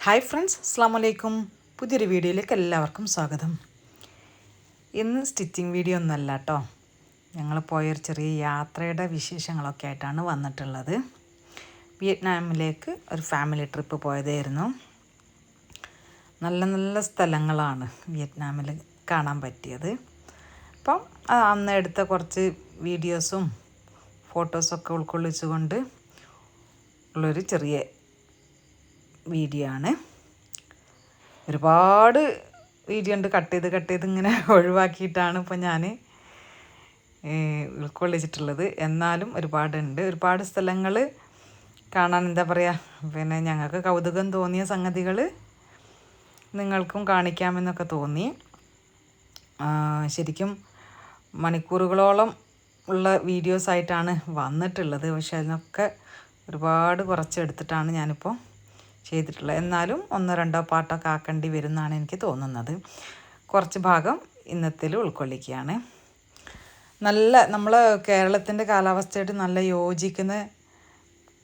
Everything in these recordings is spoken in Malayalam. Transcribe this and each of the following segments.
ഹായ് ഫ്രണ്ട്സ്, അസ്സലാമു അലൈക്കും. പുതിയൊരു വീഡിയോയിലേക്ക് എല്ലാവർക്കും സ്വാഗതം. ഇന്ന് സ്റ്റിച്ചിങ് വീഡിയോ ഒന്നല്ല കേട്ടോ. ഞങ്ങൾ പോയൊരു ചെറിയ യാത്രയുടെ വിശേഷങ്ങളൊക്കെ ആയിട്ടാണ് വന്നിട്ടുള്ളത്. വിയറ്റ്നാമിലേക്ക് ഒരു ഫാമിലി ട്രിപ്പ് പോയതായിരുന്നു. നല്ല നല്ല സ്ഥലങ്ങളാണ് വിയറ്റ്നാമിൽ കാണാൻ പറ്റിയത്. അപ്പം അന്ന് എടുത്ത കുറച്ച് വീഡിയോസും ഫോട്ടോസൊക്കെ ഉൾക്കൊള്ളിച്ചുകൊണ്ട് ഉള്ളൊരു ചെറിയ വീഡിയോ ആണ്. ഒരുപാട് വീഡിയോ ഉണ്ട്, കട്ട് ചെയ്ത് ഇങ്ങനെ ഒഴിവാക്കിയിട്ടാണ് ഇപ്പോൾ ഞാൻ ഉൾക്കൊള്ളിച്ചിട്ടുള്ളത്. എന്നാലും ഒരുപാട് സ്ഥലങ്ങൾ കാണാൻ, എന്താ പറയുക, പിന്നെ ഞങ്ങൾക്ക് കൗതുകം തോന്നിയ സംഗതികൾ നിങ്ങൾക്കും കാണിക്കാമെന്നൊക്കെ തോന്നി. ശരിക്കും മണിക്കൂറുകളോളം ഉള്ള വീഡിയോസായിട്ടാണ് വന്നിട്ടുള്ളത്. പക്ഷെ അതിനൊക്കെ ഒരുപാട് കുറച്ചെടുത്തിട്ടാണ് ഞാനിപ്പോൾ ചെയ്തിട്ടുള്ളത്. എന്നാലും 1-2 പാട്ടൊക്കെ ആക്കേണ്ടി വരുമെന്നാണ് എനിക്ക് തോന്നുന്നത്. കുറച്ച് ഭാഗം ഇന്നത്തിൽ ഉൾക്കൊള്ളിക്കുകയാണ്. നമ്മൾ കേരളത്തിൻ്റെ കാലാവസ്ഥയായിട്ട് നല്ല യോജിക്കുന്ന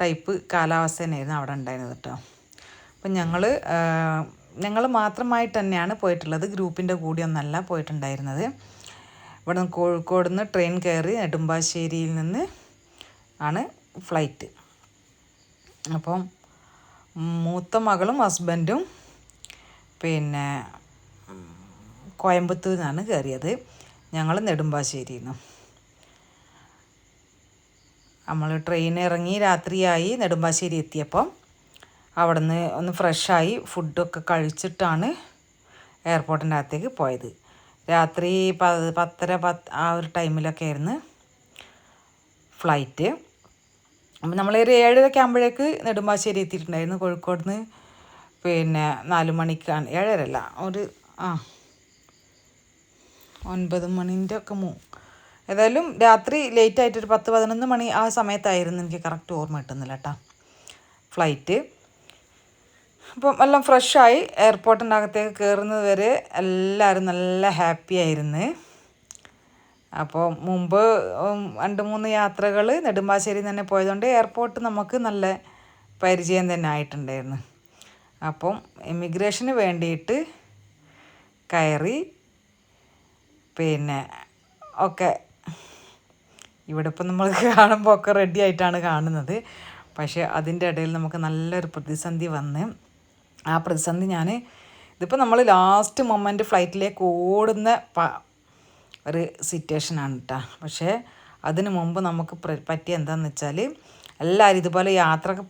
ടൈപ്പ് കാലാവസ്ഥ തന്നെയായിരുന്നു അവിടെ ഉണ്ടായിരുന്നത് കേട്ടോ. അപ്പം ഞങ്ങൾ മാത്രമായിട്ട് തന്നെയാണ് പോയിട്ടുള്ളത്. ഗ്രൂപ്പിൻ്റെ കൂടെയൊന്നല്ല പോയിട്ടുണ്ടായിരുന്നത്. ഇവിടെ നിന്ന് കോഴിക്കോട് നിന്ന് ട്രെയിൻ കയറി നെടുമ്പാശ്ശേരിയിൽ നിന്ന് ആണ് ഫ്ലൈറ്റ്. അപ്പം മൂത്ത മകളും ഹസ്ബൻഡും പിന്നെ കോയമ്പത്തൂരിൽ നിന്നാണ് കയറിയത്. ഞങ്ങൾ നെടുമ്പാശ്ശേരിയിൽ നിന്നും. നമ്മൾ ട്രെയിൻ ഇറങ്ങി രാത്രിയായി. നെടുമ്പാശ്ശേരി എത്തിയപ്പം അവിടെ നിന്ന് ഒന്ന് ഫ്രഷായി ഫുഡൊക്കെ കഴിച്ചിട്ടാണ് എയർപോർട്ടിൻ്റെ അകത്തേക്ക് പോയത്. രാത്രി 10:30 ആ ഒരു ടൈമിലൊക്കെ ആയിരുന്നു ഫ്ലൈറ്റ്. അപ്പം നമ്മളൊരു 7:30 ആകുമ്പോഴേക്ക് നെടുമ്പാശ്ശേരി എത്തിയിട്ടുണ്ടായിരുന്നു. കോഴിക്കോട് നിന്ന് പിന്നെ 4 മണിക്കാണ്, 7:30 ഒരു 9 മണിൻ്റെ ഒക്കെ ഏതായാലും രാത്രി ലേറ്റായിട്ടൊരു 10-11 മണി ആ സമയത്തായിരുന്നു. എനിക്ക് കറക്റ്റ് ഓർമ്മ കിട്ടുന്നില്ല കേട്ടോ ഫ്ലൈറ്റ്. അപ്പം എല്ലാം ഫ്രഷായി എയർപോർട്ടിൻ്റെ അകത്തേക്ക് കയറുന്നത് വരെ എല്ലാവരും നല്ല ഹാപ്പി ആയിരുന്നു. അപ്പോൾ മുമ്പ് 2-3 യാത്രകൾ നെടുമ്പാശ്ശേരിയിൽ തന്നെ പോയതുകൊണ്ട് എയർപോർട്ട് നമുക്ക് നല്ല പരിചയം തന്നെ ആയിട്ടുണ്ടായിരുന്നു. അപ്പം ഇമിഗ്രേഷന് വേണ്ടിയിട്ട് കയറി. പിന്നെ ഒക്കെ ഇവിടെ ഇപ്പം നമ്മൾ കാണുമ്പോൾ ഒക്കെ റെഡി ആയിട്ടാണ് കാണുന്നത്. പക്ഷേ അതിൻ്റെ ഇടയിൽ നമുക്ക് നല്ലൊരു പ്രതിസന്ധി വന്ന്, ആ പ്രതിസന്ധി ഇതിപ്പോൾ നമ്മൾ ലാസ്റ്റ് മൊമെൻറ്റ് ഫ്ലൈറ്റിലേക്ക് ഓടുന്ന ഒരു സിറ്റുവേഷനാണ് കേട്ടോ. പക്ഷേ അതിന് മുമ്പ് നമുക്ക് പറ്റിയ എന്താണെന്ന് വെച്ചാൽ, എല്ലാവരും ഇതുപോലെ യാത്രക്ക്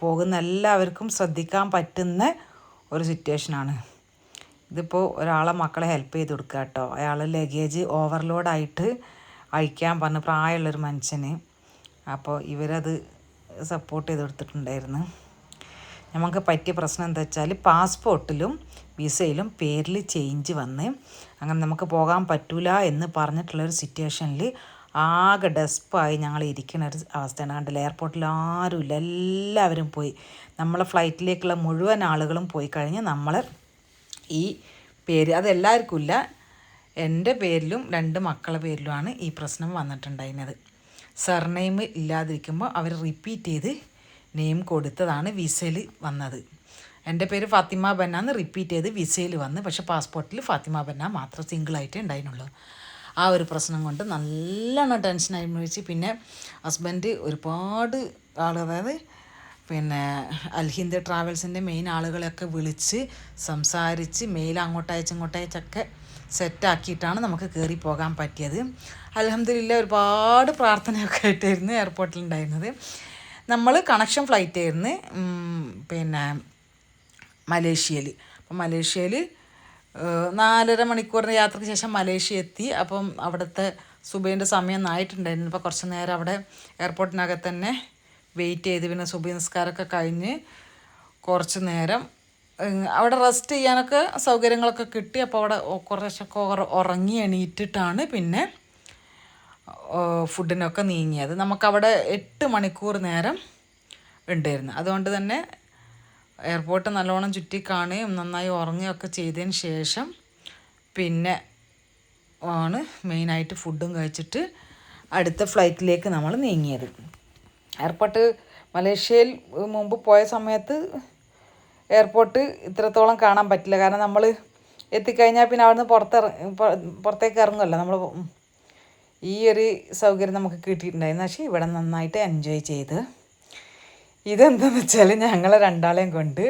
പോകുന്ന എല്ലാവർക്കും ശ്രദ്ധിക്കാൻ പറ്റുന്ന ഒരു സിറ്റുവേഷനാണ്. ഇതിപ്പോൾ ഒരാളെ മക്കളെ ഹെൽപ്പ് ചെയ്ത് കൊടുക്കുക കേട്ടോ. അയാൾ ലഗേജ് ഓവർലോഡായിട്ട് അയക്കാൻ പറഞ്ഞ്, പ്രായമുള്ളൊരു മനുഷ്യന്. അപ്പോൾ ഇവരത് സപ്പോർട്ട് ചെയ്ത് കൊടുത്തിട്ടുണ്ടായിരുന്നു. നമുക്ക് പറ്റിയ പ്രശ്നം എന്താ വെച്ചാൽ, പാസ്പോർട്ടിലും വിസയിലും പേരിൽ ചേഞ്ച് വന്ന് അങ്ങനെ നമുക്ക് പോകാൻ പറ്റില്ല എന്ന് പറഞ്ഞിട്ടുള്ളൊരു സിറ്റുവേഷനിൽ ആകെ ഡെസ്പായി ഞങ്ങൾ ഇരിക്കുന്ന ഒരു അവസ്ഥയാണ്. കണ്ടില്ല, എയർപോർട്ടിൽ ആരുമില്ല, എല്ലാവരും പോയി. നമ്മളെ ഫ്ലൈറ്റിലേക്കുള്ള മുഴുവൻ ആളുകളും പോയി കഴിഞ്ഞ് നമ്മൾ ഈ പേര്, അതെല്ലാവർക്കും ഇല്ല, എൻ്റെ പേരിലും 2 മക്കളുടെ പേരിലുമാണ് ഈ പ്രശ്നം വന്നിട്ടുണ്ടായിരുന്നത്. സർനെയിം ഇല്ലാതിരിക്കുമ്പോൾ അവർ റിപ്പീറ്റ് ചെയ്ത് നെയിം കൊടുത്തതാണ് വിസയിൽ വന്നത്. എൻ്റെ പേര് ഫാത്തിമ ബന്നാന്ന് റിപ്പീറ്റ് ചെയ്ത് വിസയിൽ വന്ന്, പക്ഷേ പാസ്പോർട്ടിൽ ഫാത്തിമ ബന്ന മാത്രം സിംഗിളായിട്ടേ ഉണ്ടായിരുന്നുള്ളൂ. ആ ഒരു പ്രശ്നം കൊണ്ട് നല്ലോണം ടെൻഷനായി വിളിച്ച്. പിന്നെ ഹസ്ബൻഡ് ഒരുപാട് അതായത് പിന്നെ അൽഹിന്ദ് ട്രാവൽസിൻ്റെ മെയിൻ ആളുകളെയൊക്കെ വിളിച്ച് സംസാരിച്ച് മെയിൽ അങ്ങോട്ടയച്ചൊക്കെ സെറ്റാക്കിയിട്ടാണ് നമുക്ക് കയറി പോകാൻ പറ്റിയത്. അൽഹംദുലില്ലാ ഒരുപാട് പ്രാർത്ഥനയൊക്കെ ആയിട്ടായിരുന്നു എയർപോർട്ടിലുണ്ടായിരുന്നത്. നമ്മൾ കണക്ഷൻ ഫ്ലൈറ്റ് ആയിരുന്നു പിന്നെ മലേഷ്യയിൽ. അപ്പം മലേഷ്യയിൽ 4.5 മണിക്കൂറിൻ്റെ യാത്രയ്ക്ക് ശേഷം മലേഷ്യ എത്തി. അപ്പം അവിടുത്തെ സുബൈൻ്റെ സമയം ആയിട്ടുണ്ടായിരുന്നു. അപ്പോൾ കുറച്ച് നേരം അവിടെ എയർപോർട്ടിനകത്ത് തന്നെ വെയിറ്റ് ചെയ്ത്, പിന്നെ സുബൈ നിസ്കാരമൊക്കെ കഴിഞ്ഞ് കുറച്ച് നേരം അവിടെ റെസ്റ്റ് ചെയ്യാനൊക്കെ സൗകര്യങ്ങളൊക്കെ കിട്ടി. അപ്പോൾ അവിടെ കുറച്ചൊക്കെ ഉറങ്ങി എണീറ്റിട്ടാണ് പിന്നെ ഫുഡിനൊക്കെ നീങ്ങിയത്. നമുക്കവിടെ 8 മണിക്കൂർ നേരം ഉണ്ടായിരുന്നു. അതുകൊണ്ട് തന്നെ എയർപോർട്ട് നല്ലോണം ചുറ്റി കാണുകയും നന്നായി ഉറങ്ങുകയൊക്കെ ചെയ്തതിന് ശേഷം പിന്നെ ആണ് മെയിനായിട്ട് ഫുഡും കഴിച്ചിട്ട് അടുത്ത ഫ്ലൈറ്റിലേക്ക് നമ്മൾ നീങ്ങിയത്. എയർപോർട്ട് മലേഷ്യയിൽ മുമ്പ് പോയ സമയത്ത് എയർപോർട്ട് ഇത്രത്തോളം കാണാൻ പറ്റില്ല. കാരണം നമ്മൾ എത്തിക്കഴിഞ്ഞാൽ പിന്നെ അവിടുന്ന് പുറത്തേക്ക് ഇറങ്ങുമല്ലോ നമ്മൾ. ഈ ഒരു സൗകര്യം നമുക്ക് കിട്ടിയിട്ടുണ്ടായിരുന്നു. പക്ഷേ ഇവിടെ നന്നായിട്ട് എൻജോയ് ചെയ്ത്. ഇതെന്താണെന്ന് വെച്ചാൽ ഞങ്ങളെ രണ്ടാളെയും കൊണ്ട്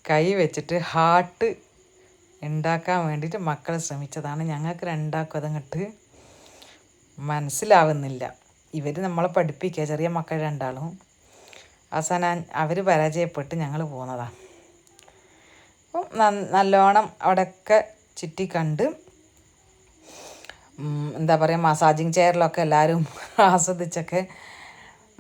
കൈ വെച്ചിട്ട് ഹാർട്ട് ഉണ്ടാക്കാൻ വേണ്ടിയിട്ട് മക്കൾ ശ്രമിച്ചതാണ്. ഞങ്ങൾക്ക് രണ്ടാൾക്കും അതങ്ങോട്ട് മനസ്സിലാവുന്നില്ല. ഇവർ നമ്മളെ പഠിപ്പിക്കുക, ചെറിയ മക്കൾ രണ്ടാളും. അവസാനം അവർ പരാജയപ്പെട്ട് ഞങ്ങൾ പോകുന്നതാണ്. അപ്പം നല്ലോണം അവിടെയൊക്കെ ചുറ്റി കണ്ട്, എന്താ പറയുക, മസാജിങ് ചെയറിലൊക്കെ എല്ലാവരും ആസ്വദിച്ചൊക്കെ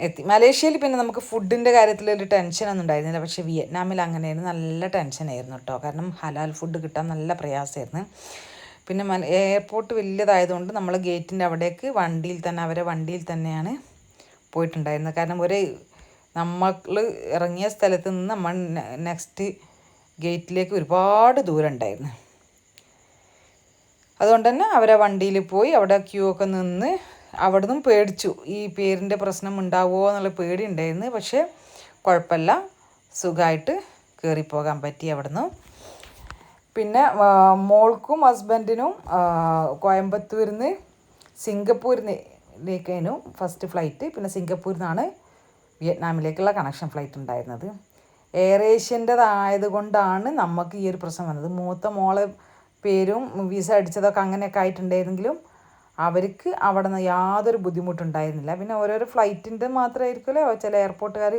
എത്തി. മലേഷ്യയിൽ പിന്നെ നമുക്ക് ഫുഡിൻ്റെ കാര്യത്തിലൊരു ടെൻഷനൊന്നും ഉണ്ടായിരുന്നില്ല. പക്ഷേ വിയറ്റ്നാമിൽ അങ്ങനെയായിരുന്നു, നല്ല ടെൻഷനായിരുന്നു കേട്ടോ. കാരണം ഹലാൽ ഫുഡ് കിട്ടാൻ നല്ല പ്രയാസമായിരുന്നു. പിന്നെ എയർപോർട്ട് വലിയതായതുകൊണ്ട് നമ്മൾ ഗേറ്റിൻ്റെ അവിടേക്ക് അവരെ വണ്ടിയിൽ തന്നെയാണ് പോയിട്ടുണ്ടായിരുന്നത്. കാരണം നമ്മൾ ഇറങ്ങിയ സ്ഥലത്ത് നിന്ന് നമ്മൾ നെക്സ്റ്റ് ഗേറ്റിലേക്ക് ഒരുപാട് ദൂരം ഉണ്ടായിരുന്നു. അതുകൊണ്ട് തന്നെ അവരെ വണ്ടിയിൽ പോയി അവിടെ ക്യൂ ഒക്കെ നിന്ന് അവിടെ നിന്നും പേടിച്ചു. ഈ പേരിൻ്റെ പ്രശ്നം ഉണ്ടാവുമോ എന്നുള്ള പേടി ഉണ്ടായിരുന്നു. പക്ഷേ കുഴപ്പമില്ല, സുഖമായിട്ട് കയറിപ്പോകാൻ പറ്റി അവിടുന്ന്. പിന്നെ മോൾക്കും ഹസ്ബൻഡിനും കോയമ്പത്തൂരിൽ നിന്ന് സിംഗപ്പൂരിലേക്കായിരുന്നു ഫസ്റ്റ് ഫ്ലൈറ്റ്. പിന്നെ സിംഗപ്പൂരിൽ നിന്നാണ് വിയറ്റ്നാമിലേക്കുള്ള കണക്ഷൻ ഫ്ലൈറ്റ് ഉണ്ടായിരുന്നത്. എയർ ഏഷ്യൻ്റെതായത് കൊണ്ടാണ് നമുക്ക് ഈ ഒരു പ്രശ്നം വന്നത്. മൂത്ത മോളെ പേരും വിസ അടിച്ചതൊക്കെ അങ്ങനെയൊക്കെ ആയിട്ടുണ്ടായിരുന്നെങ്കിലും അവർക്ക് അവിടെ നിന്ന് യാതൊരു ബുദ്ധിമുട്ടുണ്ടായിരുന്നില്ല. പിന്നെ ഓരോരോ ഫ്ലൈറ്റിൻ്റെ മാത്രമായിരിക്കുമല്ലോ ചില എയർപോർട്ടുകാർ.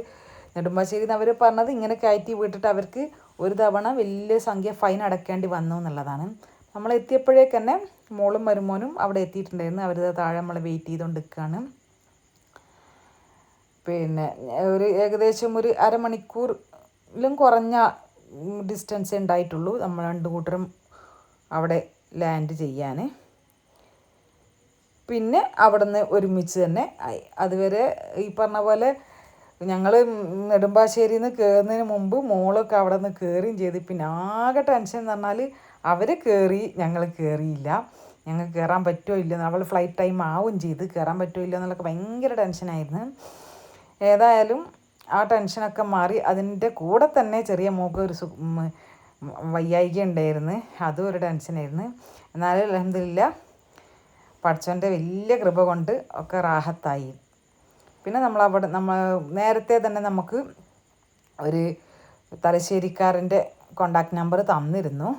നെടുമ്പാശ്ശേരിയിൽ നിന്ന് അവർ പറഞ്ഞത് ഇങ്ങനെ കയറ്റി വിട്ടിട്ട് അവർക്ക് ഒരു തവണ വലിയ സംഖ്യ ഫൈൻ അടയ്ക്കേണ്ടി വന്നു എന്നുള്ളതാണ്. നമ്മൾ എത്തിയപ്പോഴേക്ക് തന്നെ മോളും മരുമോനും അവിടെ എത്തിയിട്ടുണ്ടായിരുന്നു. അവർ താഴെ നമ്മളെ വെയിറ്റ് ചെയ്തുകൊണ്ട് നിൽക്കുകയാണ്. പിന്നെ ഏകദേശം ഒരു അരമണിക്കൂറിലും കുറഞ്ഞ ഡിസ്റ്റൻസേ ഉണ്ടായിട്ടുള്ളൂ നമ്മൾ രണ്ട് കൂട്ടരും അവിടെ ലാൻഡ് ചെയ്യാൻ. പിന്നെ അവിടെ നിന്ന് ഒരുമിച്ച് തന്നെ ആയി. അതുവരെ ഈ പറഞ്ഞ പോലെ ഞങ്ങൾ നെടുമ്പാശ്ശേരിയിൽ നിന്ന് കയറുന്നതിന് മുമ്പ് മോളൊക്കെ അവിടെ നിന്ന് കയറുകയും ചെയ്ത്. പിന്നെ ആകെ ടെൻഷൻ എന്ന് പറഞ്ഞാൽ അവർ കയറി, ഞങ്ങൾ കയറിയില്ല. ഞങ്ങൾക്ക് കയറാൻ പറ്റുമോ ഇല്ലയെന്ന്, അവൾ ഫ്ലൈറ്റ് ടൈം ആവുകയും ചെയ്ത്, കയറാൻ പറ്റുമോ ഇല്ല എന്നുള്ളതൊക്കെ ഭയങ്കര ടെൻഷനായിരുന്നു. ഏതായാലും ആ ടെൻഷനൊക്കെ മാറി. അതിൻ്റെ കൂടെ തന്നെ ചെറിയ മോൾക്ക് ഒരു വയ്യായിക ഉണ്ടായിരുന്നു, അതും ഒരു ടെൻഷനായിരുന്നു. എന്നാലും അൽഹംദുലില്ലാഹ് പടച്ചോൻ്റെ വലിയ കൃപ കൊണ്ട് ഒക്കെ റാഹത്തായി. പിന്നെ നമ്മൾ നേരത്തെ തന്നെ നമുക്ക് ഒരു തലശ്ശേരിക്കാരൻ്റെ കോണ്ടാക്ട് നമ്പർ തന്നിരുന്നു,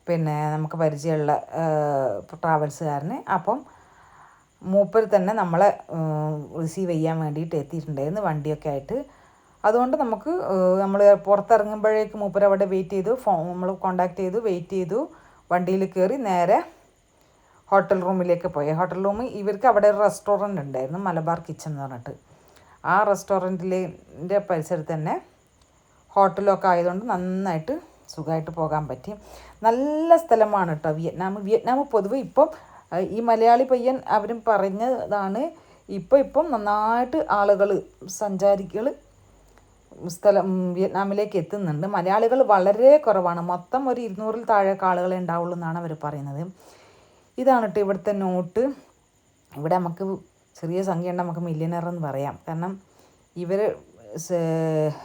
പിന്നെ നമുക്ക് പരിചയമുള്ള ട്രാവൽസുകാരന്. അപ്പം മൂപ്പർ തന്നെ നമ്മളെ റിസീവ് ചെയ്യാൻ വേണ്ടിയിട്ട് എത്തിയിട്ടുണ്ടായിരുന്നു വണ്ടിയൊക്കെ ആയിട്ട്. അതുകൊണ്ട് നമുക്ക് നമ്മൾ പുറത്തിറങ്ങുമ്പോഴേക്ക് മൂപ്പർ അവിടെ വെയിറ്റ് ചെയ്തു. നമ്മൾ കോണ്ടാക്ട് ചെയ്തു, വെയിറ്റ് ചെയ്തു, വണ്ടിയിൽ കയറി നേരെ ഹോട്ടൽ റൂമിലേക്ക് പോയി. ഹോട്ടൽ റൂമിൽ ഇവർക്ക് അവിടെ ഒരു റെസ്റ്റോറൻറ്റ് ഉണ്ടായിരുന്നു, മലബാർ കിച്ചൻ എന്ന് പറഞ്ഞിട്ട്. ആ റെസ്റ്റോറൻറ്റിൻ്റെ പരിസരത്ത് തന്നെ ഹോട്ടലൊക്കെ ആയതുകൊണ്ട് നന്നായിട്ട് സുഖമായിട്ട് പോകാൻ പറ്റി. നല്ല സ്ഥലമാണ് കേട്ടോ വിയറ്റ്നാം. പൊതുവെ ഇപ്പം ഈ മലയാളി പയ്യൻ അവരും പറഞ്ഞതാണ്, ഇപ്പം നന്നായിട്ട് ആളുകൾ സഞ്ചാരികൾ വിയറ്റ്നാമിലേക്ക് എത്തുന്നുണ്ട്. മലയാളികൾ വളരെ കുറവാണ്. മൊത്തം ഒരു 200-ൽ താഴെ ആളുകളെ ഉണ്ടാവുള്ളൂ എന്നാണ് അവർ പറയുന്നത്. ഇതാണ് കേട്ടോ ഇവിടുത്തെ നോട്ട്. ഇവിടെ നമുക്ക് ചെറിയ സംഖ്യ ഉണ്ട്, നമുക്ക് മില്യനർ എന്ന് പറയാം. കാരണം ഇവർ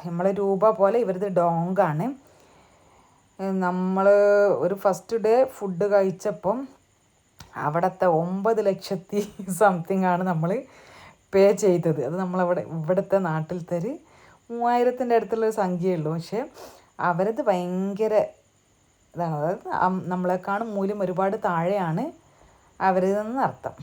നമ്മളെ രൂപ പോലെ ഇവരത് ഡോങ്കാണ്. നമ്മൾ ഒരു ഫസ്റ്റ് ഡേ ഫുഡ് കഴിച്ചപ്പം അവിടുത്തെ 9 ലക്ഷത്തി സംതിങ് ആണ് നമ്മൾ പേ ചെയ്തത്. അത് ഇവിടുത്തെ നാട്ടിലത്തെ ഒരു 3000-ൻ്റെ അടുത്തുള്ളൊരു സംഖ്യയേ ഉള്ളൂ. പക്ഷേ അവരത് ഭയങ്കര ഇതാണ്, അതായത് നമ്മളെക്കാളും മൂല്യം ഒരുപാട് താഴെയാണ് അവരിതെന്ന് അർത്ഥം.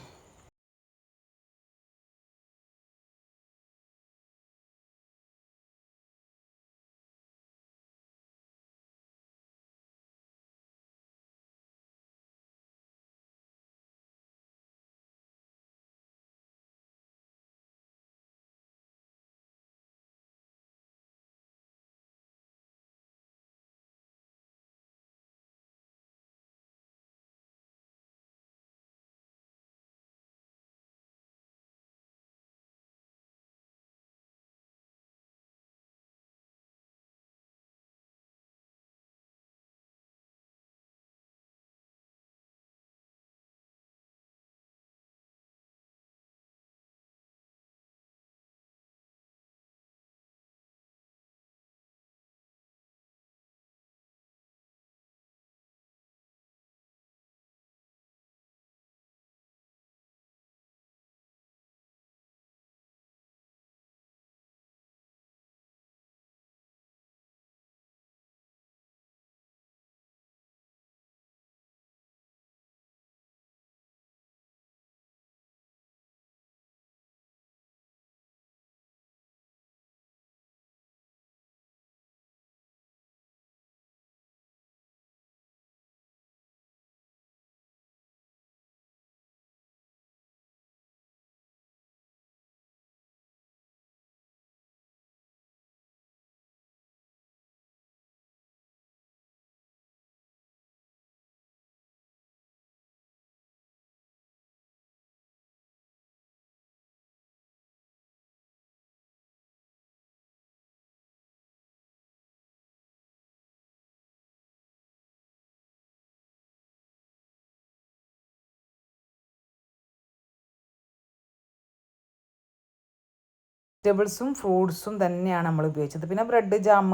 വെജിറ്റബിൾസും ഫ്രൂട്ട്സും തന്നെയാണ് നമ്മൾ ഉപയോഗിച്ചത്. പിന്നെ ബ്രെഡ് ജാം,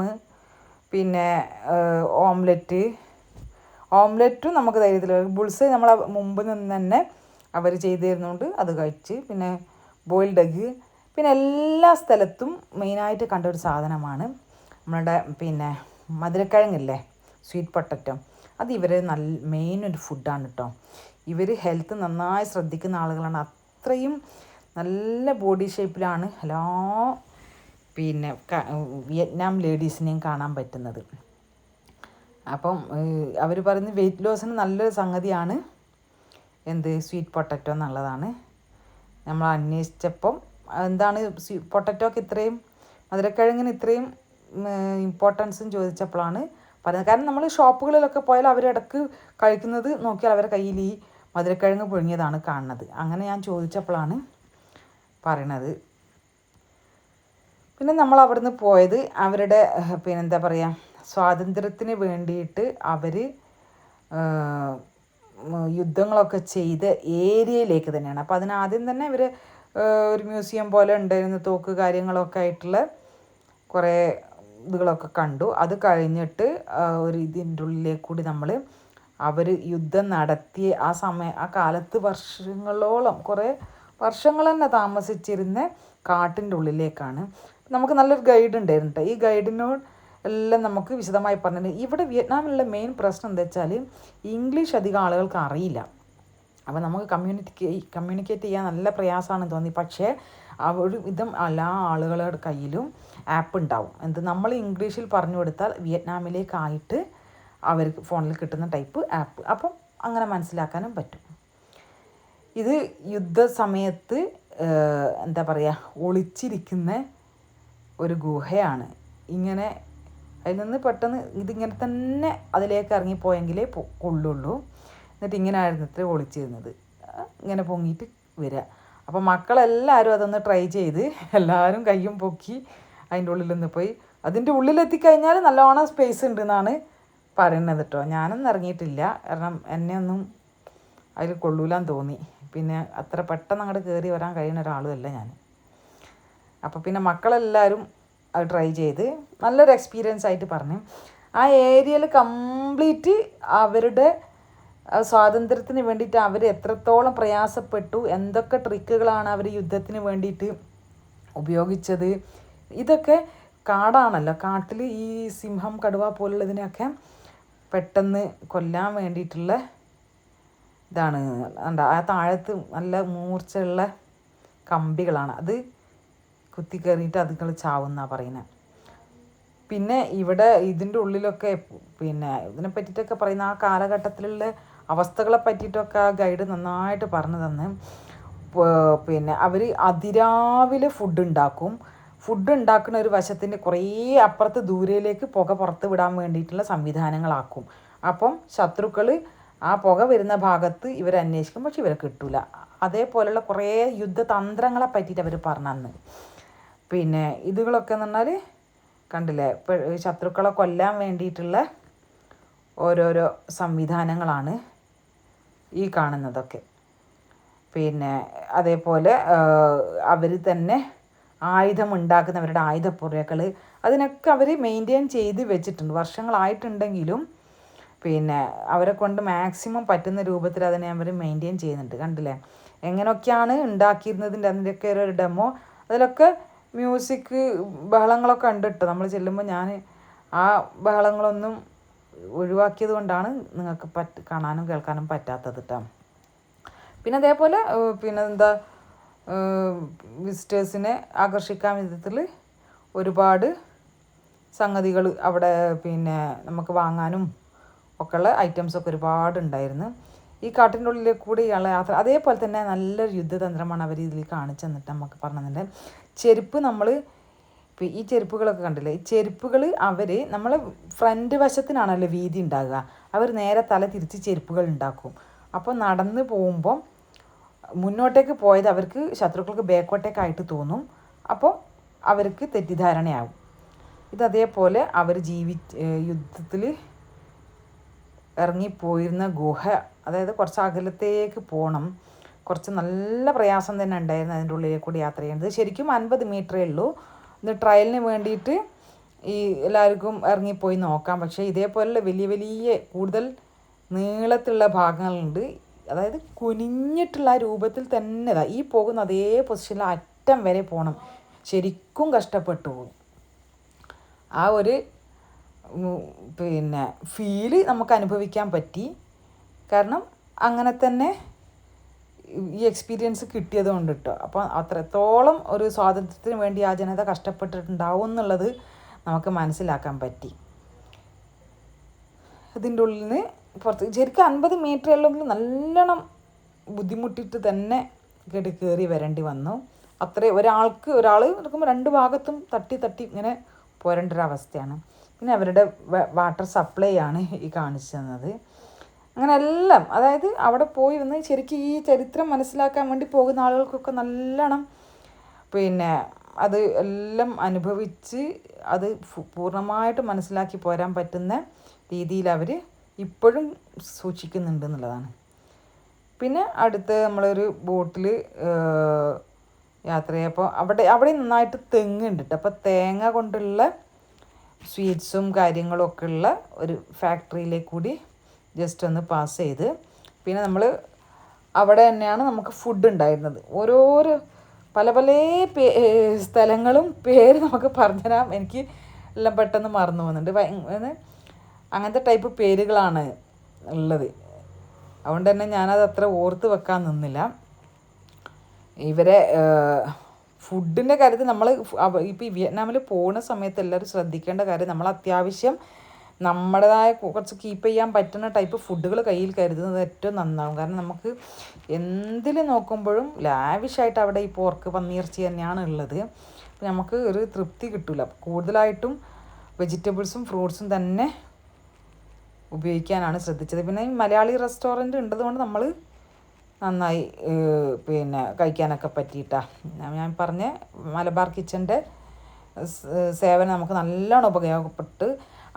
പിന്നെ ഓംലെറ്റും നമുക്ക് ധൈര്യത്തിൽ ബുൾസ് നമ്മൾ മുമ്പ് നിന്ന് തന്നെ അവർ ചെയ്തു തരുന്നുണ്ട്, അത് കഴിച്ച്. പിന്നെ ബോയിൽഡ് എഗ്ഗ്, പിന്നെ എല്ലാ സ്ഥലത്തും മെയിനായിട്ട് കണ്ട ഒരു സാധനമാണ് നമ്മളുടെ പിന്നെ മധുരക്കിഴങ്ങില്ലേ, സ്വീറ്റ് പൊട്ടറ്റോ. അത് ഇവർ മെയിൻ ഒരു ഫുഡാണ് കേട്ടോ. ഇവർ ഹെൽത്ത് നന്നായി ശ്രദ്ധിക്കുന്ന ആളുകളാണ്. അത്രയും നല്ല ബോഡി ഷേപ്പിലാണ് എല്ലാ പിന്നെ വിയറ്റ്നാം ലേഡീസിനെയും കാണാൻ പറ്റുന്നത്. അപ്പം അവർ പറയുന്നത് വെയിറ്റ് ലോസിന് നല്ലൊരു സംഗതിയാണ് സ്വീറ്റ് പൊട്ടറ്റോ എന്നുള്ളതാണ്. നമ്മൾ അന്വേഷിച്ചപ്പം എന്താണ് പൊട്ടറ്റോക്ക് ഇത്രയും, മധുരക്കിഴങ്ങിന് ഇത്രയും ഇമ്പോർട്ടൻസും ചോദിച്ചപ്പോഴാണ് പറയുന്നത്. കാരണം നമ്മൾ ഷോപ്പുകളിലൊക്കെ പോയാൽ അവരിടക്ക് കഴിക്കുന്നത് നോക്കിയാൽ അവരുടെ കയ്യിൽ ഈ മധുരക്കിഴങ്ങ് പുഴുങ്ങിയതാണ് കാണുന്നത്. അങ്ങനെ ഞാൻ ചോദിച്ചപ്പോഴാണ് പറയണത്. പിന്നെ നമ്മൾ അവിടുന്ന് പോയത് അവരുടെ പിന്നെന്താ പറയുക, സ്വാതന്ത്ര്യത്തിന് വേണ്ടിയിട്ട് അവർ യുദ്ധങ്ങളൊക്കെ ചെയ്ത ഏരിയയിലേക്ക് തന്നെയാണ്. അപ്പോൾ അതിനാദ്യം തന്നെ ഇവർ ഒരു മ്യൂസിയം പോലെ ഉണ്ടായിരുന്നു, തോക്ക് കാര്യങ്ങളൊക്കെ ആയിട്ടുള്ള കുറേ ഇതുകളൊക്കെ കണ്ടു. അത് കഴിഞ്ഞിട്ട് ഒരു ഇതിൻ്റെ ഉള്ളിലേക്ക് കൂടി അവർ യുദ്ധം നടത്തിയ ആ കാലത്ത് വർഷങ്ങളോളം, കുറേ വർഷങ്ങൾ തന്നെ താമസിച്ചിരുന്ന കാട്ടിൻ്റെ ഉള്ളിലേക്കാണ്. നമുക്ക് നല്ലൊരു ഗൈഡ് ഉണ്ടായിരുന്നു കേട്ടോ. ഈ ഗൈഡിനോട് എല്ലാം നമുക്ക് വിശദമായി പറഞ്ഞിട്ടുണ്ട്. ഇവിടെ വിയറ്റ്നാമിലുള്ള മെയിൻ പ്രശ്നം എന്താ വെച്ചാൽ ഇംഗ്ലീഷ് അധികം ആളുകൾക്ക് അറിയില്ല. അപ്പോൾ നമുക്ക് കമ്മ്യൂണിക്കേറ്റ് ചെയ്യാൻ നല്ല പ്രയാസമാണെന്ന് തോന്നി. പക്ഷേ ഒരു വിധം എല്ലാ ആളുകളുടെ കയ്യിലും ആപ്പ് ഉണ്ടാവും. നമ്മൾ ഇംഗ്ലീഷിൽ പറഞ്ഞു കൊടുത്താൽ വിയറ്റ്നാമിലേക്കായിട്ട് അവർക്ക് ഫോണിൽ കിട്ടുന്ന ടൈപ്പ് ആപ്പ്. അപ്പം അങ്ങനെ മനസ്സിലാക്കാനും പറ്റും. ഇത് യുദ്ധസമയത്ത് എന്താ പറയുക, ഒളിച്ചിരിക്കുന്ന ഒരു ഗുഹയാണ്. ഇങ്ങനെ അതിൽ നിന്ന് പെട്ടെന്ന് ഇതിങ്ങനെ തന്നെ അതിലേക്ക് ഇറങ്ങിപ്പോയെങ്കിലേ കൊള്ളുള്ളൂ. എന്നിട്ട് ഇങ്ങനെ ആയിരുന്നു ഇത്ര ഒളിച്ചിരുന്നത്, ഇങ്ങനെ പൊങ്ങിയിട്ട് വരിക. അപ്പോൾ മക്കളെല്ലാവരും അതൊന്ന് ട്രൈ ചെയ്ത് എല്ലാവരും കയ്യും പൊക്കി അതിൻ്റെ ഉള്ളിലൊന്ന് പോയി. അതിൻ്റെ ഉള്ളിലെത്തിക്കഴിഞ്ഞാൽ നല്ലോണം സ്പേസ് ഉണ്ടെന്നാണ് പറയുന്നത് കേട്ടോ. ഞാനൊന്നും ഇറങ്ങിയിട്ടില്ല, കാരണം എന്നെ ഒന്നും അതിൽ കൊള്ളൂലാന്ന് തോന്നി. പിന്നെ അത്ര പെട്ടെന്ന് അങ്ങോട്ട് കയറി വരാൻ കഴിയുന്ന ഒരാളുമല്ല ഞാൻ. അപ്പോൾ പിന്നെ മക്കളെല്ലാവരും അത് ട്രൈ ചെയ്ത് നല്ലൊരു എക്സ്പീരിയൻസ് ആയിട്ട് പറഞ്ഞു. ആ ഏരിയയിൽ കംപ്ലീറ്റ് അവരുടെ സ്വാതന്ത്ര്യത്തിന് വേണ്ടിയിട്ട് അവർ എത്രത്തോളം പ്രയാസപ്പെട്ടു, എന്തൊക്കെ ട്രിക്കുകളാണ് അവർ യുദ്ധത്തിന് വേണ്ടിയിട്ട് ഉപയോഗിച്ചത്. ഇതൊക്കെ കാടാണല്ലോ, കാട്ടിൽ ഈ സിംഹം, കടുവ പോലുള്ളതിനെയൊക്കെ പെട്ടെന്ന് കൊല്ലാൻ വേണ്ടിയിട്ടുള്ള ഇതാണ്. ആ താഴത്ത് നല്ല മൂർച്ചയുള്ള കമ്പികളാണ്, അത് കുത്തി കയറിയിട്ട് അതുങ്ങൾ ചാവുന്നാണ് പറയുന്നത്. പിന്നെ ഇവിടെ ഇതിൻ്റെ ഉള്ളിലൊക്കെ പിന്നെ ഇതിനെ പറ്റിയിട്ടൊക്കെ പറയുന്ന ആ കാലഘട്ടത്തിലുള്ള അവസ്ഥകളെ പറ്റിയിട്ടൊക്കെ ആ ഗൈഡ് നന്നായിട്ട് പറഞ്ഞു തന്ന്. പിന്നെ അവർ അതിരാവിലെ ഫുഡ് ഉണ്ടാക്കുന്ന ഒരു വശത്തിൻ്റെ കുറേ അപ്പുറത്ത് ദൂരയിലേക്ക് പുക പുറത്ത് വിടാൻ വേണ്ടിയിട്ടുള്ള സംവിധാനങ്ങളാക്കും. അപ്പം ശത്രുക്കൾ ആ പുക വരുന്ന ഭാഗത്ത് ഇവർ അന്വേഷിക്കും, പക്ഷെ ഇവരെ കിട്ടില്ല. അതേപോലെയുള്ള കുറേ യുദ്ധതന്ത്രങ്ങളെ പറ്റിയിട്ട് അവർ പറഞ്ഞു. പിന്നെ ഇതുകളൊക്കെ എന്ന് പറഞ്ഞാൽ കണ്ടില്ലേ, ശത്രുക്കളെ കൊല്ലാൻ വേണ്ടിയിട്ടുള്ള ഓരോരോ സംവിധാനങ്ങളാണ് ഈ കാണുന്നതൊക്കെ. പിന്നെ അതേപോലെ അവർ തന്നെ ആയുധമുണ്ടാക്കുന്നവരുടെ ആയുധപ്പുരകൾ, അതിനൊക്കെ അവർ മെയിൻറ്റെയിൻ ചെയ്ത് വെച്ചിട്ടുണ്ട്. വർഷങ്ങളായിട്ടുണ്ടെങ്കിലും പിന്നെ അവരെ കൊണ്ട് മാക്സിമം പറ്റുന്ന രൂപത്തിൽ അതിനെ അവർ മെയിൻറ്റെയിൻ ചെയ്യുന്നുണ്ട്. കണ്ടില്ലേ എങ്ങനെയൊക്കെയാണ് ഉണ്ടാക്കിയിരുന്നതിൻ്റെ അതിൻ്റെയൊക്കെ ഒരു ഡെമോ. അതിലൊക്കെ മ്യൂസിക് ബഹളങ്ങളൊക്കെ ഉണ്ട് കേട്ടോ. നമ്മൾ ചെല്ലുമ്പോൾ ഞാൻ ആ ബഹളങ്ങളൊന്നും ഒഴിവാക്കിയത് കൊണ്ടാണ് നിങ്ങൾക്ക് കാണാനും കേൾക്കാനും പറ്റാത്തത് കേട്ടോ. പിന്നെ അതേപോലെ പിന്നെ എന്താ വിസിറ്റേഴ്സിനെ ആകർഷിക്കാൻ വിധത്തിൽ ഒരുപാട് സംഗതികൾ അവിടെ പിന്നെ നമുക്ക് വാങ്ങാനും ഒക്കെയുള്ള ഐറ്റംസൊക്കെ ഒരുപാട് ഉണ്ടായിരുന്നു. ഈ കാട്ടിൻ്റെ ഉള്ളിലേക്ക് കൂടിയുള്ള യാത്ര അതേപോലെ തന്നെ നല്ലൊരു യുദ്ധതന്ത്രമാണ് അവർ ഇതിൽ കാണിച്ചു തന്നിട്ട് നമുക്ക് പറഞ്ഞിട്ടുണ്ട്. ചെരുപ്പ് നമ്മൾ ഇപ്പോൾ ഈ ചെരുപ്പുകളൊക്കെ കണ്ടില്ലേ, ഈ ചെരുപ്പുകൾ അവർ നമ്മൾ ഫ്രണ്ട് വശത്തിനാണല്ലോ വീതി ഉണ്ടാകുക, അവർ നേരെ തല തിരിച്ച് ചെരുപ്പുകൾ ഉണ്ടാക്കും. അപ്പോൾ നടന്ന് പോകുമ്പം മുന്നോട്ടേക്ക് പോയത് അവർക്ക് ശത്രുക്കൾക്ക് ബാക്കോട്ടേക്കായിട്ട് തോന്നും. അപ്പോൾ അവർക്ക് തെറ്റിദ്ധാരണയാവും. ഇതതേപോലെ അവർ യുദ്ധത്തിൽ ഇറങ്ങിപ്പോയിരുന്ന ഗുഹ, അതായത് കുറച്ച് അകലത്തേക്ക് പോകണം. കുറച്ച് നല്ല പ്രയാസം തന്നെ ഉണ്ടായിരുന്നു അതിൻ്റെ ഉള്ളിൽ കൂടി യാത്ര ചെയ്യുന്നത്. ശരിക്കും 50 മീറ്ററേ ഉള്ളൂ. ഇത് ട്രയലിന് വേണ്ടിയിട്ട് ഈ എല്ലാവർക്കും ഇറങ്ങിപ്പോയി നോക്കാം. പക്ഷേ ഇതേപോലുള്ള വലിയ വലിയ കൂടുതൽ നീളത്തിലുള്ള ഭാഗങ്ങളുണ്ട്. അതായത് കുനിഞ്ഞിട്ടുള്ള രൂപത്തിൽ തന്നെ ഈ പോകുന്ന അതേ പൊസിഷനിൽ അറ്റം വരെ പോകണം. ശരിക്കും കഷ്ടപ്പെട്ടു പോകും. ആ ഒരു ഫീല് നമുക്ക് അനുഭവിക്കാൻ പറ്റി. കാരണം അങ്ങനെ തന്നെ ഈ എക്സ്പീരിയൻസ് കിട്ടിയത് കൊണ്ട് കേട്ടോ. അപ്പോൾ അത്രത്തോളം ഒരു സ്വാതന്ത്ര്യത്തിന് വേണ്ടി ആ ജനത കഷ്ടപ്പെട്ടിട്ടുണ്ടാവും എന്നുള്ളത് നമുക്ക് മനസ്സിലാക്കാൻ പറ്റി. ഇതിൻ്റെ ഉള്ളിൽ നിന്ന് പുറത്ത് ശരിക്കും 50 മീറ്റർ ഉള്ളെങ്കിൽ നല്ലോണം ബുദ്ധിമുട്ടിയിട്ട് തന്നെ കയറി വരേണ്ടി വന്നു. ഒരാൾ നടക്കുമ്പോൾ 2 ഭാഗത്തും തട്ടി ഇങ്ങനെ പോരേണ്ട ഒരു അവസ്ഥയാണ്. പിന്നെ അവരുടെ വാട്ടർ സപ്ലൈ ആണ് ഈ കാണിച്ചു തന്നത്. അങ്ങനെ എല്ലാം, അതായത് അവിടെ പോയി വന്ന് ശരിക്കും ഈ ചരിത്രം മനസ്സിലാക്കാൻ വേണ്ടി പോകുന്ന ആളുകൾക്കൊക്കെ നല്ലോണം അത് എല്ലാം അനുഭവിച്ച് അത് പൂർണ്ണമായിട്ട് മനസ്സിലാക്കി പോരാൻ പറ്റുന്ന രീതിയിൽ അവർ ഇപ്പോഴും സൂക്ഷിക്കുന്നുണ്ട് എന്നുള്ളതാണ്. പിന്നെ അടുത്ത് നമ്മളൊരു ബോട്ടിൽ യാത്ര ചെയ്യപ്പോൾ അവിടെ നന്നായിട്ട് തെങ്ങുണ്ട് കേട്ടോ. അപ്പോൾ തേങ്ങ കൊണ്ടുള്ള സ്വീറ്റ്സും കാര്യങ്ങളും ഒക്കെ ഉള്ള ഒരു ഫാക്ടറിയിലേക്ക് കൂടി ജസ്റ്റ് ഒന്ന് പാസ് ചെയ്ത്, പിന്നെ നമ്മൾ അവിടെ തന്നെയാണ് നമുക്ക് ഫുഡ് ഉണ്ടായിരുന്നത്. ഓരോരോ പല സ്ഥലങ്ങളും പേര് നമുക്ക് പറഞ്ഞുതരാം, എനിക്ക് എല്ലാം പെട്ടെന്ന് മറന്നു പോകുന്നുണ്ട്. അങ്ങനത്തെ ടൈപ്പ് പേരുകളാണ് ഉള്ളത്. അതുകൊണ്ട് തന്നെ ഞാനത് അത്ര ഓർത്ത് വെക്കാൻ നിന്നില്ല. ഇവരെ ഫുഡിൻ്റെ കാര്യത്തിൽ നമ്മൾ ഇപ്പോൾ ഈ വിയറ്റ്നാമിൽ പോകുന്ന സമയത്ത് എല്ലാവരും ശ്രദ്ധിക്കേണ്ട കാര്യം, നമ്മൾ അത്യാവശ്യം നമ്മുടേതായ കുറച്ച് കീപ്പ് ചെയ്യാൻ പറ്റുന്ന ടൈപ്പ് ഫുഡുകൾ കയ്യിൽ കരുതുന്നത് ഏറ്റവും നന്നാവും. കാരണം നമുക്ക് എന്തിൽ നോക്കുമ്പോഴും ലാവിഷായിട്ട് അവിടെ ഈ പോർക്ക് പന്നിയിറച്ചി തന്നെയാണ് ഉള്ളത്. അപ്പോൾ നമുക്ക് ഒരു തൃപ്തി കിട്ടില്ല. കൂടുതലായിട്ടും വെജിറ്റബിൾസും ഫ്രൂട്ട്സും തന്നെ ഉപയോഗിക്കാനാണ് ശ്രദ്ധിച്ചത്. പിന്നെ ഈ മലയാളി റെസ്റ്റോറൻറ്റ് ഉള്ളതുകൊണ്ട് നമ്മൾ നന്നായി കഴിക്കാനൊക്കെ പറ്റിയിട്ടാണ്. ഞാൻ പറഞ്ഞ മലബാർ കിച്ചൻ്റെ സേവനം നമുക്ക് നല്ലോണം ഉപയോഗപ്പെട്ട്.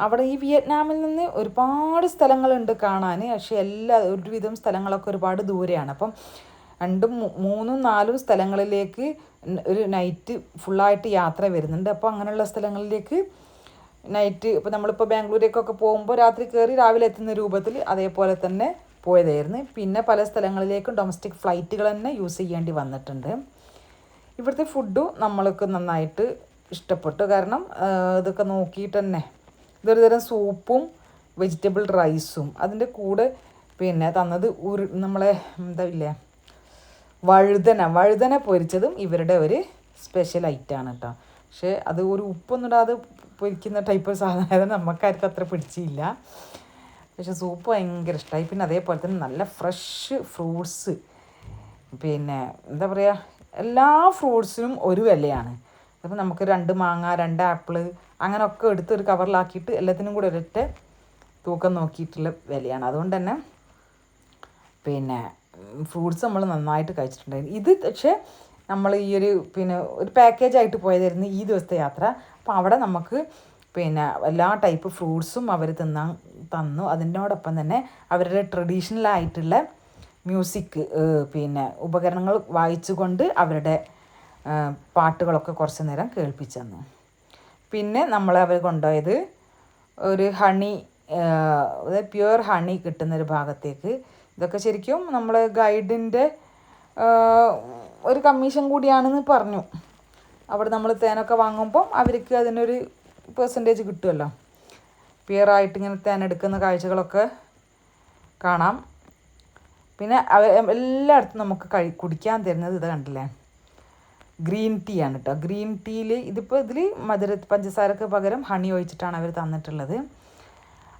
അവിടെ ഈ വിയറ്റ്നാമിൽ നിന്ന് ഒരുപാട് സ്ഥലങ്ങളുണ്ട് കാണാൻ. പക്ഷേ ഒരുവിധം സ്ഥലങ്ങളൊക്കെ ഒരുപാട് ദൂരെയാണ്. അപ്പം 2, 3, 4 സ്ഥലങ്ങളിലേക്ക് ഒരു നൈറ്റ് ഫുള്ളായിട്ട് യാത്ര വരുന്നുണ്ട്. അപ്പോൾ അങ്ങനെയുള്ള സ്ഥലങ്ങളിലേക്ക് നൈറ്റ്, ഇപ്പോൾ നമ്മളിപ്പോൾ ബാംഗ്ലൂരേക്കൊക്കെ പോകുമ്പോൾ രാത്രി കയറി രാവിലെ എത്തുന്ന രൂപത്തിൽ അതേപോലെ തന്നെ പോയതായിരുന്നു. പിന്നെ പല സ്ഥലങ്ങളിലേക്കും ഡൊമസ്റ്റിക് ഫ്ലൈറ്റുകൾ തന്നെ യൂസ് ചെയ്യേണ്ടി വന്നിട്ടുണ്ട്. ഇവിടുത്തെ ഫുഡും നമ്മൾക്ക് നന്നായിട്ട് ഇഷ്ടപ്പെട്ടു. കാരണം ഇതൊക്കെ നോക്കിയിട്ട് തന്നെ ഇതൊരു തരം സൂപ്പും വെജിറ്റബിൾ റൈസും അതിൻ്റെ കൂടെ തന്നത് നമ്മളെ വഴുതന പൊരിച്ചതും ഇവരുടെ ഒരു സ്പെഷ്യൽ ഐറ്റമാണ് കേട്ടോ. പക്ഷേ അത് ഒരു ഉപ്പൊന്നും ഇടാതെ പൊരിക്കുന്ന ടൈപ്പ് സാധനം നമുക്കാർക്കും അത്ര പിടിച്ചില്ല. പക്ഷെ സൂപ്പ് ഭയങ്കര ഇഷ്ടമായി. പിന്നെ അതേപോലെ തന്നെ നല്ല ഫ്രഷ് ഫ്രൂട്ട്സ്, എല്ലാ ഫ്രൂട്ട്സിനും ഒരു വിലയാണ്. അപ്പോൾ നമുക്ക് 2 മാങ്ങ, 2 ആപ്പിള് അങ്ങനെയൊക്കെ എടുത്തൊരു കവറിലാക്കിയിട്ട് എല്ലാത്തിനും കൂടെ ഒരൊറ്റ തൂക്കം നോക്കിയിട്ടുള്ള വിലയാണ്. അതുകൊണ്ട് തന്നെ ഫ്രൂട്ട്സ് നമ്മൾ നന്നായിട്ട് കഴിച്ചിട്ടുണ്ടായിരുന്നു. ഇത് പക്ഷേ നമ്മൾ ഈ ഒരു പാക്കേജായിട്ട് പോയതായിരുന്നു ഈ ദിവസത്തെ യാത്ര. അപ്പോൾ അവിടെ നമുക്ക് എല്ലാ ടൈപ്പ് ഫ്രൂട്ട്സും അവർ തന്നു. അതിനോടൊപ്പം തന്നെ അവരുടെ ട്രഡീഷണലായിട്ടുള്ള മ്യൂസിക് ഉപകരണങ്ങൾ വായിച്ചുകൊണ്ട് അവരുടെ പാട്ടുകളൊക്കെ കുറച്ച് നേരം കേൾപ്പിച്ചു തന്നു. പിന്നെ അവർ കൊണ്ടുപോയത് ഒരു ഹണി, അതായത് പ്യുവർ ഹണി കിട്ടുന്നൊരു ഭാഗത്തേക്ക്. ഇതൊക്കെ ശരിക്കും നമ്മൾ ഗൈഡിൻ്റെ ഒരു കമ്മീഷൻ കൂടിയാണെന്ന് പറഞ്ഞു. അവിടെ നമ്മൾ തേനൊക്കെ വാങ്ങുമ്പോൾ അവർക്ക് അതിനൊരു പെർസെൻറ്റേജ് കിട്ടുമല്ലോ. പ്യുവറായിട്ട് ഇങ്ങനെ തേൻ എടുക്കുന്ന കാഴ്ചകളൊക്കെ കാണാം. പിന്നെ എല്ലായിടത്തും നമുക്ക് കുടിക്കാൻ തരുന്നത് ഇത് കണ്ടില്ലേ, ഗ്രീൻ ടീ ആണ് കേട്ടോ. ഗ്രീൻ ടീയിൽ ഇതിൽ പഞ്ചസാരക്ക് പകരം ഹണി ഒഴിച്ചിട്ടാണ് അവർ തന്നിട്ടുള്ളത്.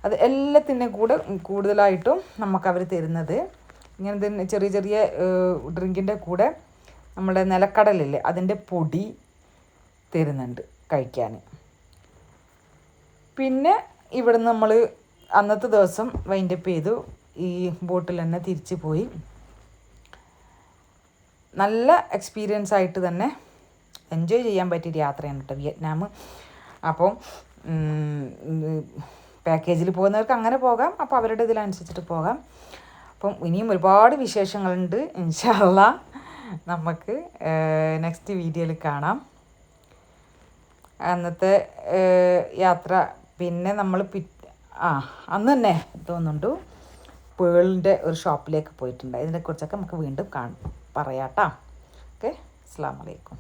അത് എല്ലാത്തിൻ്റെ കൂടെ കൂടുതലായിട്ടും നമുക്കവർ തരുന്നത് ഇങ്ങനെ തന്നെ ചെറിയ ചെറിയ ഡ്രിങ്കിൻ്റെ കൂടെ നമ്മുടെ നിലക്കടലില്ലേ അതിൻ്റെ പൊടി തരുന്നുണ്ട് കഴിക്കാൻ. പിന്നെ ഇവിടുന്ന് നമ്മൾ അന്നത്തെ ദിവസം വൈൻഡപ്പ് ചെയ്തു. ഈ ബോട്ടിൽ തന്നെ തിരിച്ചു പോയി. നല്ല എക്സ്പീരിയൻസ് ആയിട്ട് തന്നെ എൻജോയ് ചെയ്യാൻ പറ്റിയൊരു യാത്രയാണ് കേട്ടോ വിയറ്റ്നാം. അപ്പം പാക്കേജിൽ പോകുന്നവർക്ക് അങ്ങനെ പോകാം, അപ്പോൾ അവരുടെ ഇതിലനുസരിച്ചിട്ട് പോകാം. അപ്പം ഇനിയും ഒരുപാട് വിശേഷങ്ങളുണ്ട്. ഇൻഷാ അള്ളാ നമുക്ക് നെക്സ്റ്റ് വീഡിയോയിൽ കാണാം. അന്നത്തെ യാത്ര പിന്നെ നമ്മൾ അന്ന് തന്നെ തോന്നുന്നുണ്ട് പേളിൻ്റെ ഒരു ഷോപ്പിലേക്ക് പോയിട്ടുണ്ട്. ഇതിനെക്കുറിച്ചൊക്കെ നമുക്ക് വീണ്ടും പറയാം കേട്ടോ. ഓക്കെ, അസ്സലാമു അലൈക്കും.